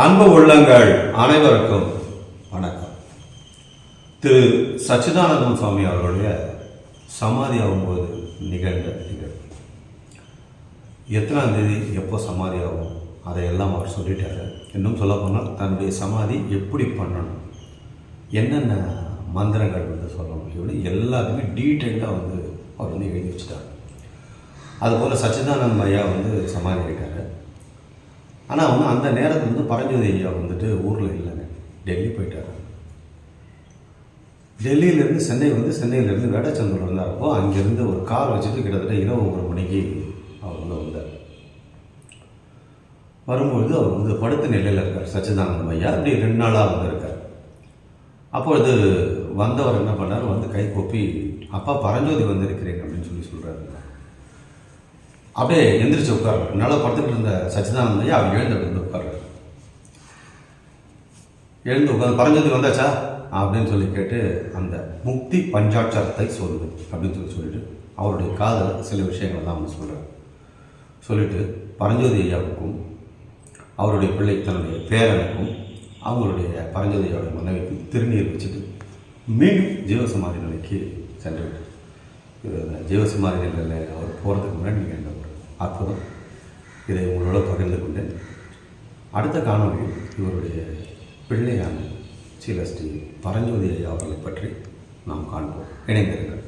அன்பு உள்ளங்கள் அனைவருக்கும் வணக்கம். திரு சச்சிதானந்தம் சுவாமி அவர்களுடைய சமாதி ஆகும்போது நிகழ்ந்த நிகழ்வு. எத்தனாம் தேதி எப்போ சமாதி ஆகும் அதையெல்லாம் அவர் சொல்லிட்டாரு. இன்னும் சொல்லப்போனால் தன்னுடைய சமாதி எப்படி பண்ணணும், என்னென்ன மந்திரங்கள் சொல்லணும், இப்படி எல்லாத்துமே டீட்டெயிலாக அவர் எழுதி வச்சுட்டார். அதுபோல் சச்சிதானந்த ஐயா சமாதி ஆகிட்டார். ஆனால் அந்த நேரத்தில் பரஞ்சோதி ஐயா ஊரில் இல்லைங்க, டெல்லி போயிட்டார். டெல்லியிலேருந்து சென்னை சென்னையிலேருந்து வேடச்சந்தூர் வந்தாரப்போ அங்கேருந்து ஒரு கார் வச்சுட்டு கிட்டத்தட்ட இரவு 1 மணிக்கு அவர் வந்தார். வரும்பொழுது அவர் படுத்த நிலையில் இருக்கார் சச்சிதானந்தம் ஐயா. அப்படி 2 நாளாக இருக்கார். அப்பொழுது வந்தவர் என்ன பண்ணார், கை கூப்பி அப்பா பரஞ்சோதி வந்திருக்கிறேன் அப்படின்னு சொல்கிறாரு. அப்படியே எந்திரிச்சு உட்கார்றாரு. நல்லா படுத்துட்டு இருந்த சச்சிதானந்த ஐயா அவர் எழுந்து உட்கார்றாரு. எழுந்து உட்காந்து பரஞ்சோதி வந்தாச்சா அப்படின்னு கேட்டு அந்த முக்தி பஞ்சாட்சரத்தை சொல்லு அப்படின்னு சொல்லிட்டு அவருடைய காதில் சில விஷயங்கள்லாம் சொல்கிறார். சொல்லிட்டு பரஞ்சோதி ஐயாவுக்கும் அவருடைய பிள்ளை தன்னுடைய பேரனுக்கும் அவங்களுடைய பரஞ்சோதி ஐயாவுடைய மனைவிக்கும் திருநீர் வச்சுட்டு மீண்டும் ஜீவசமாதி நிலைக்கு சென்று ஜீவசமாதி நிலையில் அவர் போகிறதுக்கு முன்னாடி நீங்கள் என்ன அற்புதம் இதை உங்களோட பகிர்ந்து கொண்டேன். அடுத்த காணொலியில் இவருடைய பிள்ளையான ஸ்ரீ பரஞ்சோதி ஐயா அவர்களை பற்றி நாம் காண்போம். இணைந்திருங்கள்.